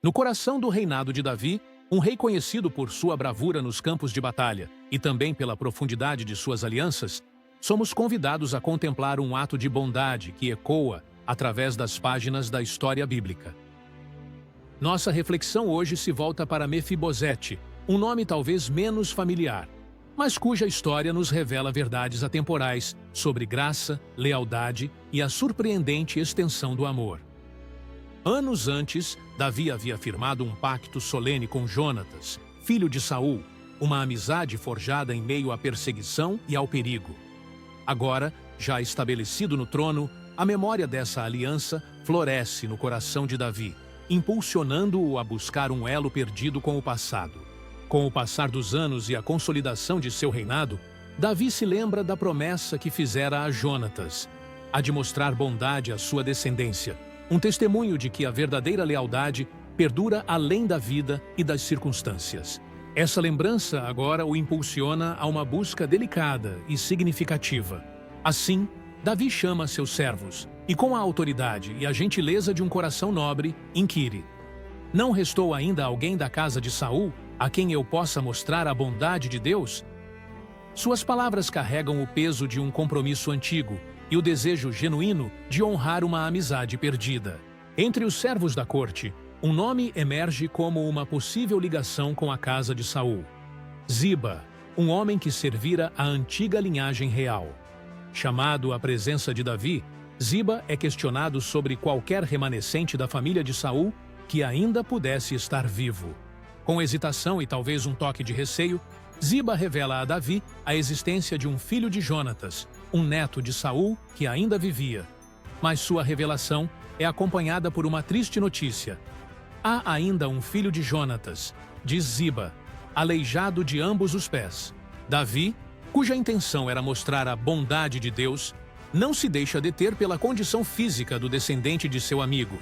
No coração do reinado de Davi, um rei conhecido por sua bravura nos campos de batalha e também pela profundidade de suas alianças, somos convidados a contemplar um ato de bondade que ecoa através das páginas da história bíblica. Nossa reflexão hoje se volta para Mefibosete, um nome talvez menos familiar, mas cuja história nos revela verdades atemporais sobre graça, lealdade e a surpreendente extensão do amor. Anos antes, Davi havia firmado um pacto solene com Jonatas, filho de Saul, uma amizade forjada em meio à perseguição e ao perigo. Agora, já estabelecido no trono, a memória dessa aliança floresce no coração de Davi, impulsionando-o a buscar um elo perdido com o passado. Com o passar dos anos e a consolidação de seu reinado, Davi se lembra da promessa que fizera a Jonatas, a de mostrar bondade à sua descendência, um testemunho de que a verdadeira lealdade perdura além da vida e das circunstâncias. Essa lembrança agora o impulsiona a uma busca delicada e significativa. Assim, Davi chama seus servos e, com a autoridade e a gentileza de um coração nobre, inquire: não restou ainda alguém da casa de Saul a quem eu possa mostrar a bondade de Deus? Suas palavras carregam o peso de um compromisso antigo e o desejo genuíno de honrar uma amizade perdida. Entre os servos da corte, um nome emerge como uma possível ligação com a casa de Saul: Ziba, um homem que servira a antiga linhagem real. Chamado à presença de Davi, Ziba é questionado sobre qualquer remanescente da família de Saul que ainda pudesse estar vivo. Com hesitação e talvez um toque de receio, Ziba revela a Davi a existência de um filho de Jonatas, um neto de Saul que ainda vivia. Mas sua revelação é acompanhada por uma triste notícia. Há ainda um filho de Jonatas, diz Ziba, aleijado de ambos os pés. Davi, cuja intenção era mostrar a bondade de Deus, não se deixa deter pela condição física do descendente de seu amigo.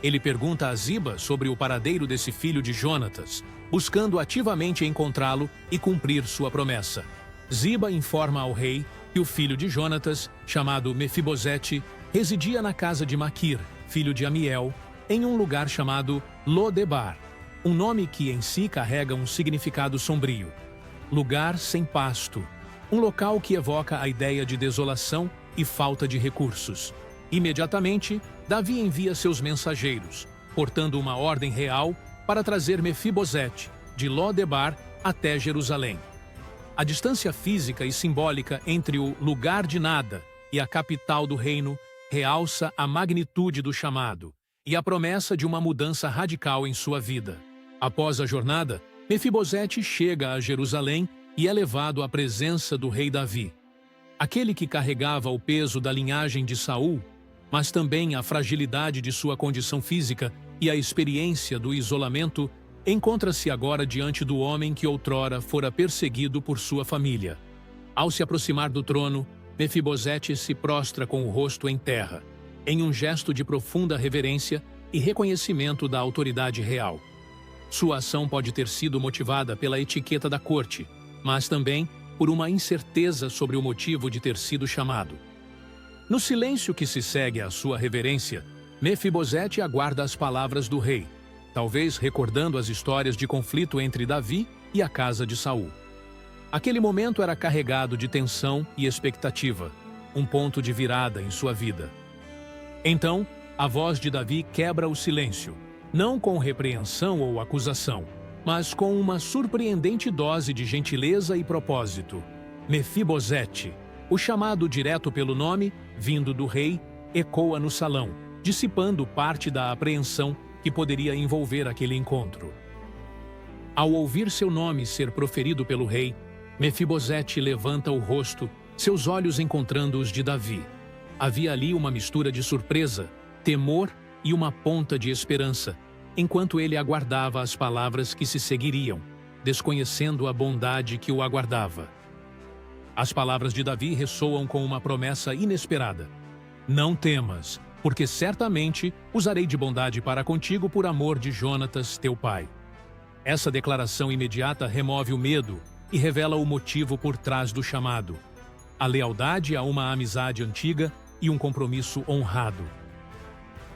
Ele pergunta a Ziba sobre o paradeiro desse filho de Jonatas, buscando ativamente encontrá-lo e cumprir sua promessa. Ziba informa ao rei que o filho de Jonatas, chamado Mefibosete, residia na casa de Maquir, filho de Amiel, em um lugar chamado Lodebar, um nome que em si carrega um significado sombrio. Lugar sem pasto, um local que evoca a ideia de desolação e falta de recursos. Imediatamente, Davi envia seus mensageiros, portando uma ordem real para trazer Mefibosete, de Lodebar até Jerusalém. A distância física e simbólica entre o lugar de nada e a capital do reino realça a magnitude do chamado e a promessa de uma mudança radical em sua vida. Após a jornada, Mefibosete chega a Jerusalém e é levado à presença do rei Davi. Aquele que carregava o peso da linhagem de Saul, mas também a fragilidade de sua condição física e a experiência do isolamento, encontra-se agora diante do homem que outrora fora perseguido por sua família. Ao se aproximar do trono, Mefibosete se prostra com o rosto em terra, em um gesto de profunda reverência e reconhecimento da autoridade real. Sua ação pode ter sido motivada pela etiqueta da corte, mas também por uma incerteza sobre o motivo de ter sido chamado. No silêncio que se segue à sua reverência, Mefibosete aguarda as palavras do rei, talvez recordando as histórias de conflito entre Davi e a casa de Saul. Aquele momento era carregado de tensão e expectativa, um ponto de virada em sua vida. Então, a voz de Davi quebra o silêncio, não com repreensão ou acusação, mas com uma surpreendente dose de gentileza e propósito. Mefibosete, o chamado direto pelo nome, vindo do rei, ecoa no salão, dissipando parte da apreensão que poderia envolver aquele encontro. Ao ouvir seu nome ser proferido pelo rei, Mefibosete levanta o rosto, seus olhos encontrando os de Davi. Havia ali uma mistura de surpresa, temor e uma ponta de esperança, enquanto ele aguardava as palavras que se seguiriam, desconhecendo a bondade que o aguardava. As palavras de Davi ressoam com uma promessa inesperada. Não temas, porque certamente usarei de bondade para contigo por amor de Jonatas, teu pai. Essa declaração imediata remove o medo e revela o motivo por trás do chamado: a lealdade a uma amizade antiga e um compromisso honrado.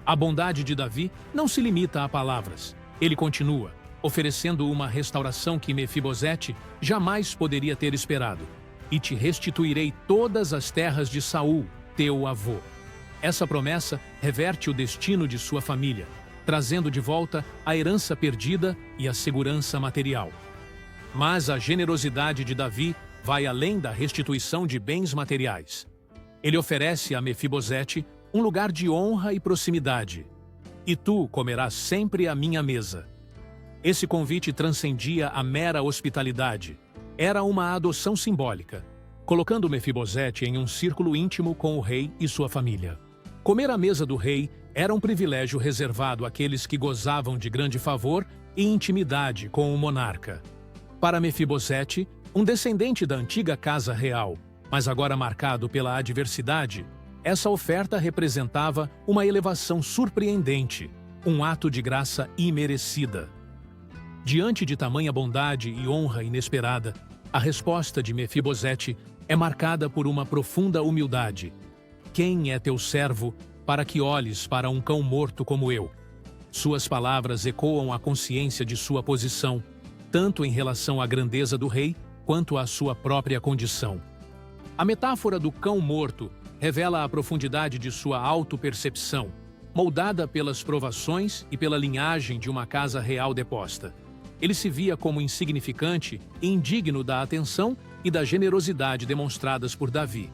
A bondade de Davi não se limita a palavras. Ele continua, oferecendo uma restauração que Mefibosete jamais poderia ter esperado. E te restituirei todas as terras de Saul, teu avô. Essa promessa reverte o destino de sua família, trazendo de volta a herança perdida e a segurança material. Mas a generosidade de Davi vai além da restituição de bens materiais. Ele oferece a Mefibosete um lugar de honra e proximidade. E tu comerás sempre à minha mesa. Esse convite transcendia a mera hospitalidade. Era uma adoção simbólica, colocando Mefibosete em um círculo íntimo com o rei e sua família. Comer à mesa do rei era um privilégio reservado àqueles que gozavam de grande favor e intimidade com o monarca. Para Mefibosete, um descendente da antiga casa real, mas agora marcado pela adversidade, essa oferta representava uma elevação surpreendente, um ato de graça imerecida. Diante de tamanha bondade e honra inesperada, a resposta de Mefibosete é marcada por uma profunda humildade. Quem é teu servo para que olhes para um cão morto como eu? Suas palavras ecoam a consciência de sua posição, tanto em relação à grandeza do rei, quanto à sua própria condição. A metáfora do cão morto revela a profundidade de sua autopercepção, moldada pelas provações e pela linhagem de uma casa real deposta. Ele se via como insignificante e indigno da atenção e da generosidade demonstradas por Davi.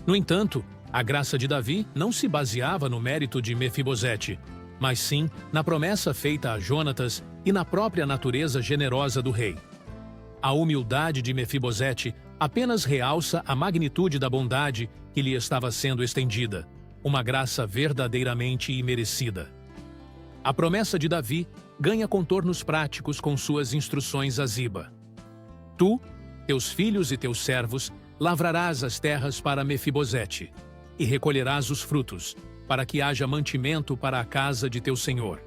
No entanto, a graça de Davi não se baseava no mérito de Mefibosete, mas sim na promessa feita a Jonatas e na própria natureza generosa do rei. A humildade de Mefibosete apenas realça a magnitude da bondade que lhe estava sendo estendida, uma graça verdadeiramente imerecida. A promessa de Davi ganha contornos práticos com suas instruções a Ziba. Tu, teus filhos e teus servos, lavrarás as terras para Mefibosete, e recolherás os frutos, para que haja mantimento para a casa de teu senhor.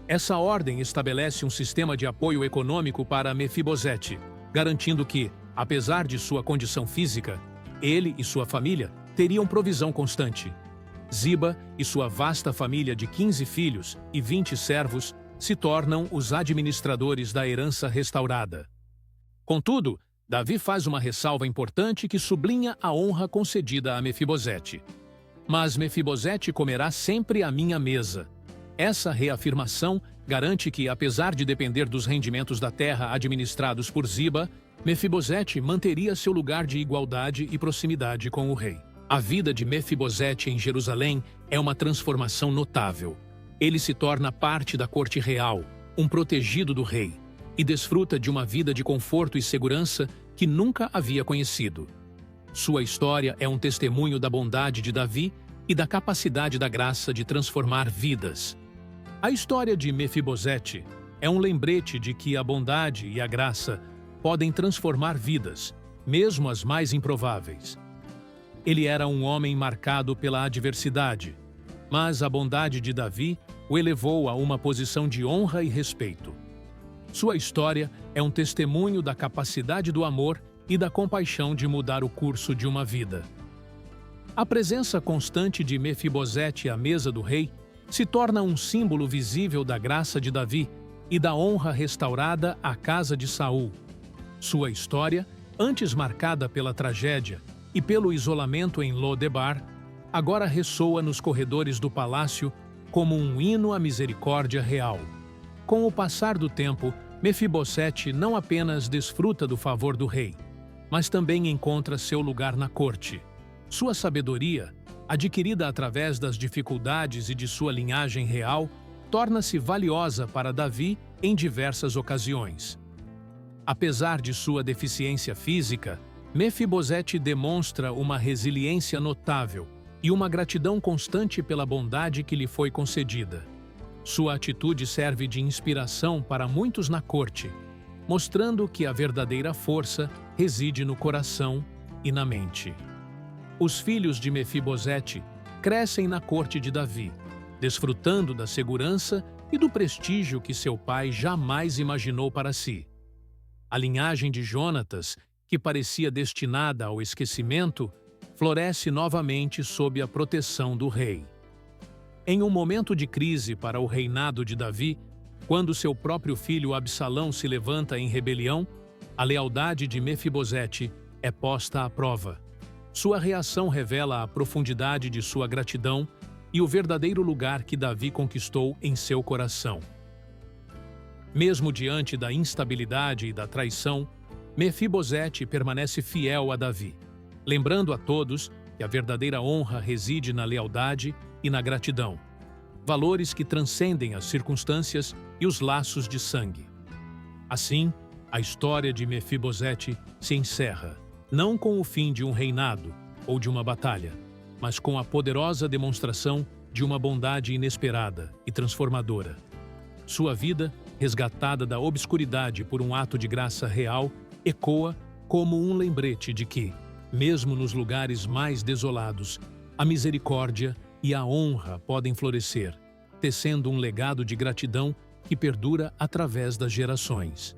Essa ordem estabelece um sistema de apoio econômico para Mefibosete, garantindo que, apesar de sua condição física, ele e sua família teriam provisão constante. Ziba e sua vasta família de 15 filhos e 20 servos se tornam os administradores da herança restaurada. Contudo, Davi faz uma ressalva importante que sublinha a honra concedida a Mefibosete. Mas Mefibosete comerá sempre à minha mesa. Essa reafirmação garante que, apesar de depender dos rendimentos da terra administrados por Ziba, Mefibosete manteria seu lugar de igualdade e proximidade com o rei. A vida de Mefibosete em Jerusalém é uma transformação notável. Ele se torna parte da corte real, um protegido do rei, e desfruta de uma vida de conforto e segurança que nunca havia conhecido. Sua história é um testemunho da bondade de Davi e da capacidade da graça de transformar vidas. A história de Mefibosete é um lembrete de que a bondade e a graça podem transformar vidas, mesmo as mais improváveis. Ele era um homem marcado pela adversidade, mas a bondade de Davi o elevou a uma posição de honra e respeito. Sua história é um testemunho da capacidade do amor e da compaixão de mudar o curso de uma vida. A presença constante de Mefibosete à mesa do rei se torna um símbolo visível da graça de Davi e da honra restaurada à casa de Saul. Sua história, antes marcada pela tragédia e pelo isolamento em Lo-debar, agora ressoa nos corredores do palácio como um hino à misericórdia real. Com o passar do tempo, Mefibosete não apenas desfruta do favor do rei, mas também encontra seu lugar na corte. Sua sabedoria, adquirida através das dificuldades e de sua linhagem real, torna-se valiosa para Davi em diversas ocasiões. Apesar de sua deficiência física, Mefibosete demonstra uma resiliência notável e uma gratidão constante pela bondade que lhe foi concedida. Sua atitude serve de inspiração para muitos na corte, mostrando que a verdadeira força reside no coração e na mente. Os filhos de Mefibosete crescem na corte de Davi, desfrutando da segurança e do prestígio que seu pai jamais imaginou para si. A linhagem de Jonatas, que parecia destinada ao esquecimento, floresce novamente sob a proteção do rei. Em um momento de crise para o reinado de Davi, Quando seu próprio filho Absalão se levanta em rebelião, a lealdade de Mefibosete é posta à prova. Sua reação revela a profundidade de sua gratidão e o verdadeiro lugar que Davi conquistou em seu coração. Mesmo diante da instabilidade e da traição, Mefibosete permanece fiel a Davi, lembrando a todos que a verdadeira honra reside na lealdade e na gratidão, valores que transcendem as circunstâncias e os laços de sangue. Assim, a história de Mefibosete se encerra, não com o fim de um reinado ou de uma batalha, mas com a poderosa demonstração de uma bondade inesperada e transformadora. Sua vida, resgatada da obscuridade por um ato de graça real, ecoa como um lembrete de que, mesmo nos lugares mais desolados, a misericórdia e a honra podem florescer, tecendo um legado de gratidão que perdura através das gerações.